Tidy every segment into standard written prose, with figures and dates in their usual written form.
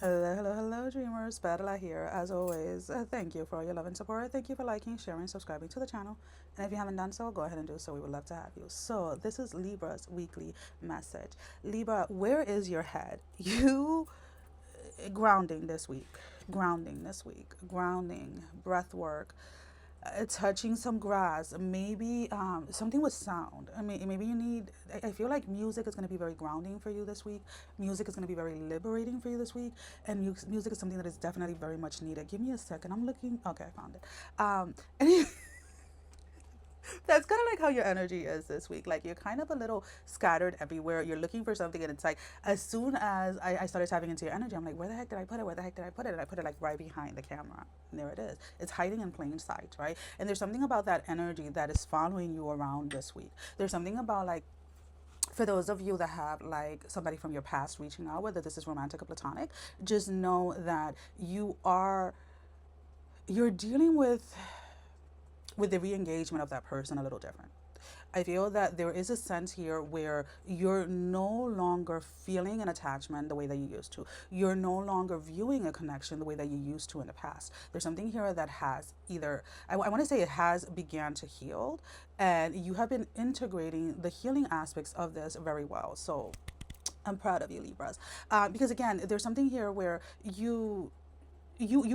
Hello, hello, hello, dreamers. Perla here, as always. Thank you for your love and support. Thank you for liking, sharing, subscribing to the channel. And if you haven't done so, go ahead and do so. We would love to have you. So, this is Libra's weekly message. Libra, where is your head? You grounding this week, grounding, breath work, touching some grass, maybe something with sound. I mean, maybe you need, I feel like music is going to be very grounding for you this week. Music is going to be very liberating for you this week. And music is something that is definitely very much needed. Give me a second. I'm looking. Okay, I found it. And that's kind of like how your energy is this week. Like you're kind of a little scattered everywhere. You're looking for something, and it's like as soon as I started tapping into your energy, I'm like, where the heck did I put it? Where the heck did I put it? And I put it like right behind the camera. And there it is. It's hiding in plain sight, right? And there's something about that energy that is following you around this week. There's something about like for those of you that have like somebody from your past reaching out, whether this is romantic or platonic, just know that you're dealing with the re-engagement of that person a little different. I feel that there is a sense here where you're no longer feeling an attachment the way that you used to. You're no longer viewing a connection the way that you used to in the past. There's something here that has either, I want to say it has began to heal, and you have been integrating the healing aspects of this very well. So I'm proud of you, Libras. Because again, there's something here where you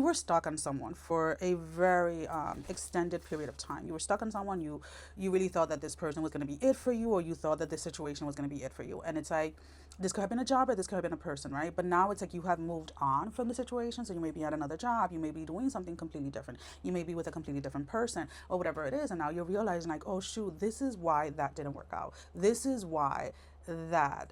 were stuck on someone for a very extended period of time. You were stuck on someone. You really thought that this person was going to be it for you, or you thought that this situation was going to be it for you. And it's like this could have been a job, or this could have been a person, right? But now it's like you have moved on from the situation. So you may be at another job. You may be doing something completely different. You may be with a completely different person, or whatever it is. And now you're realizing like, oh shoot, this is why that didn't work out. This is why that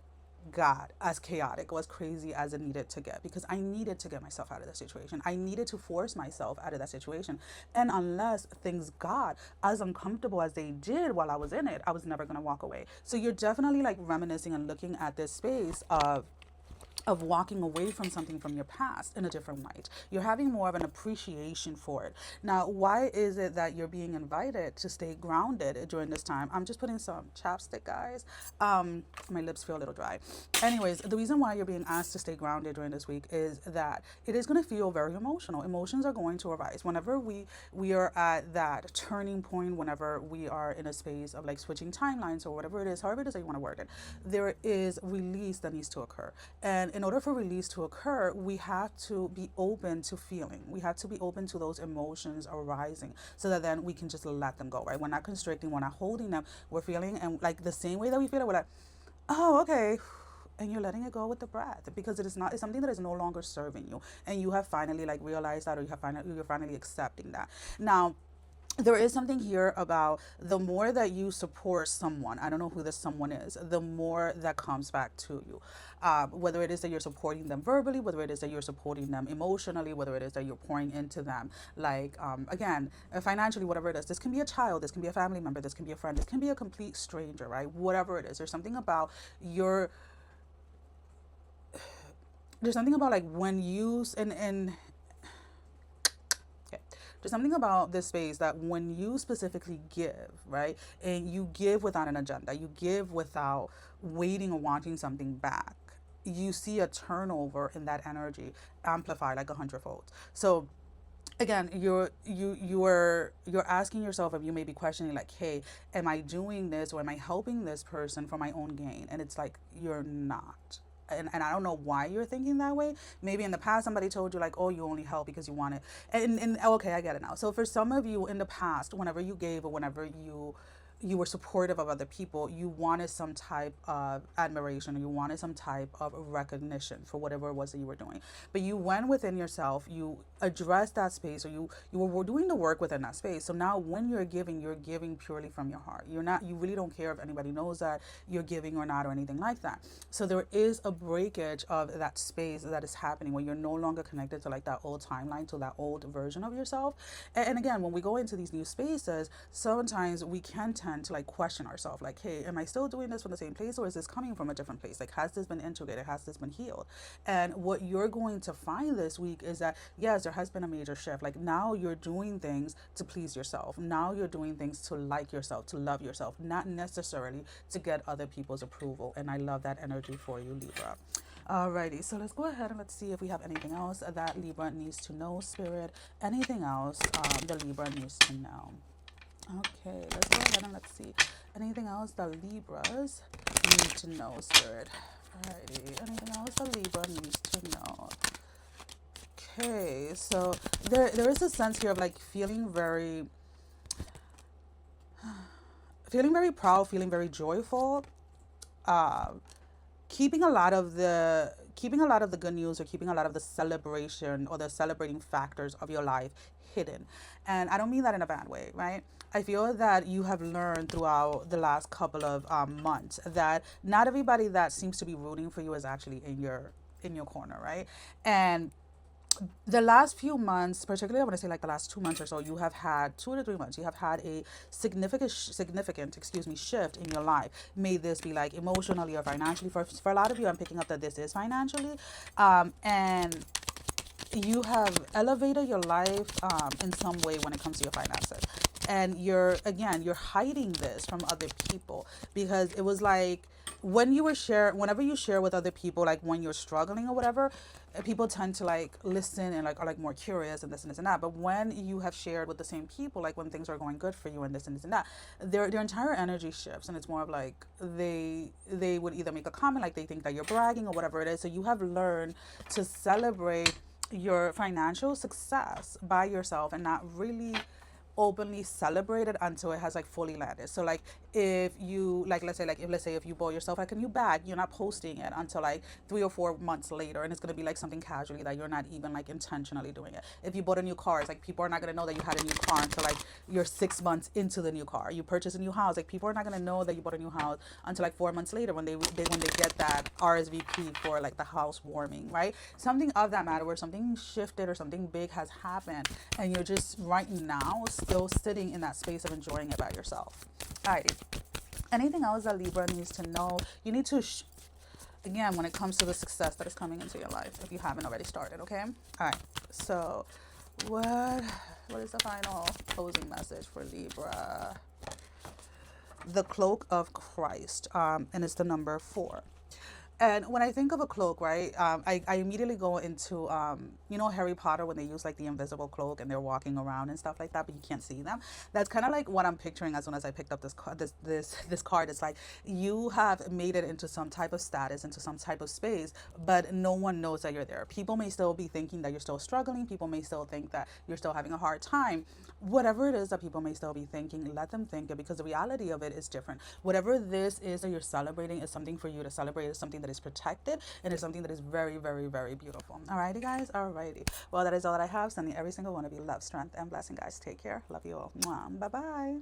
got as chaotic or as crazy as it needed to get, because I needed to get myself out of that situation. I needed to force myself out of that situation. And unless things got as uncomfortable as they did while I was in it, I was never going to walk away. So you're definitely like reminiscing and looking at this space of walking away from something from your past in a different light. You're having more of an appreciation for it. Now, why is it that you're being invited to stay grounded during this time? I'm just putting some chapstick, guys. My lips feel a little dry. Anyways, the reason why you're being asked to stay grounded during this week is that it is going to feel very emotional. Emotions are going to arise whenever we are at that turning point, whenever we are in a space of like switching timelines or whatever it is, however it is that you want to word it. There is release that needs to occur. And in order for release to occur, we have to be open to feeling. We have to be open to those emotions arising so that then we can just let them go, right? We're not constricting, we're not holding them, we're feeling, and like the same way that we feel it, we're like, oh, okay. And you're letting it go with the breath because it is not, it's something that is no longer serving you. And you have finally like realized that, or you're finally accepting that. Now, there is something here about the more that you support someone, I don't know who this someone is, the more that comes back to you. Whether it is that you're supporting them verbally, whether it is that you're supporting them emotionally, whether it is that you're pouring into them, like, again, financially, whatever it is. This can be a child, this can be a family member, this can be a friend, this can be a complete stranger, right? Whatever it is, there's something about your, there's something about like when you, and okay. There's something about this space that when you specifically give, right, and you give without an agenda, you give without waiting or wanting something back, you see a turnover in that energy amplified like 100 fold. So again, you're asking yourself, if you may be questioning like, hey, am I doing this or am I helping this person for my own gain? And it's like you're not. And I don't know why you're thinking that way. Maybe in the past somebody told you like, oh, you only help because you want it. And okay, I get it now. So for some of you in the past, whenever you gave or whenever you were supportive of other people, you wanted some type of admiration, or you wanted some type of recognition for whatever it was that you were doing. But you went within yourself, you addressed that space, or you were doing the work within that space. So now when you're giving purely from your heart. You really don't care if anybody knows that you're giving or not, or anything like that. So there is a breakage of that space that is happening where you're no longer connected to like that old timeline, to that old version of yourself. And again, when we go into these new spaces, sometimes we can tend to like question ourselves, like, hey, am I still doing this from the same place, or is this coming from a different place? Like, has this been integrated? Has this been healed? And what you're going to find this week is that yes, there has been a major shift. Like now you're doing things to please yourself. Now you're doing things to like yourself, to love yourself, not necessarily to get other people's approval. And I love that energy for you, Libra. Alrighty, so let's go ahead and let's see if we have anything else that Libra needs to know, Spirit. Anything else the Libra needs to know. Okay, let's go ahead and let's see. Anything else that Libras need to know, Spirit. Alrighty, anything else that Libra needs to know. Okay, so there is a sense here of like feeling very proud, feeling very joyful, uh, keeping a lot of the good news or keeping a lot of the celebration or the celebrating factors of your life hidden. And I don't mean that in a bad way, right? I feel that you have learned throughout the last couple of months that not everybody that seems to be rooting for you is actually in your corner, right? And the last few months, particularly I want to say like the last 2 months or so, you have had 2 to 3 months. You have had a significant, excuse me, shift in your life. May this be like emotionally or financially. For a lot of you, I'm picking up that this is financially, and you have elevated your life in some way when it comes to your finances. And you're hiding this from other people because it was like whenever you share with other people, like when you're struggling or whatever, people tend to like listen and like are like more curious and this and this and that. But when you have shared with the same people, like when things are going good for you and this and this and that, their entire energy shifts, and it's more of like they would either make a comment like they think that you're bragging or whatever it is. So you have learned to celebrate your financial success by yourself and not really openly celebrate it until it has like fully landed. So like if you let's say if you bought yourself like a new bag, you're not posting it until like 3 or 4 months later, and it's gonna be like something casually that you're not even like intentionally doing it. If you bought a new car, it's like people are not gonna know that you had a new car until like you're 6 months into the new car. You purchase a new house, like people are not gonna know that you bought a new house until like 4 months later when they get that RSVP for like the housewarming, right? Something of that matter where something shifted or something big has happened, and you're just right now still sitting in that space of enjoying it by yourself. Alrighty. Anything else that Libra needs to know? You need to, again, when it comes to the success that is coming into your life, if you haven't already started, okay? All right. So, what is the final closing message for Libra? The cloak of Christ, and it's the number 4. And when I think of a cloak, right, I immediately go into, Harry Potter when they use like the invisible cloak and they're walking around and stuff like that, but you can't see them. That's kind of like what I'm picturing as soon as I picked up this card. It's like you have made it into some type of status, into some type of space, but no one knows that you're there. People may still be thinking that you're still struggling. People may still think that you're still having a hard time. Whatever it is that people may still be thinking, let them think it, because the reality of it is different. Whatever this is that you're celebrating is something for you to celebrate. It's something that is protected, and it's something that is very, very, very beautiful. Alrighty, guys. Alrighty. Well, that is all that I have. Sending every single one of you love, strength, and blessing, guys. Take care. Love you all. Bye bye.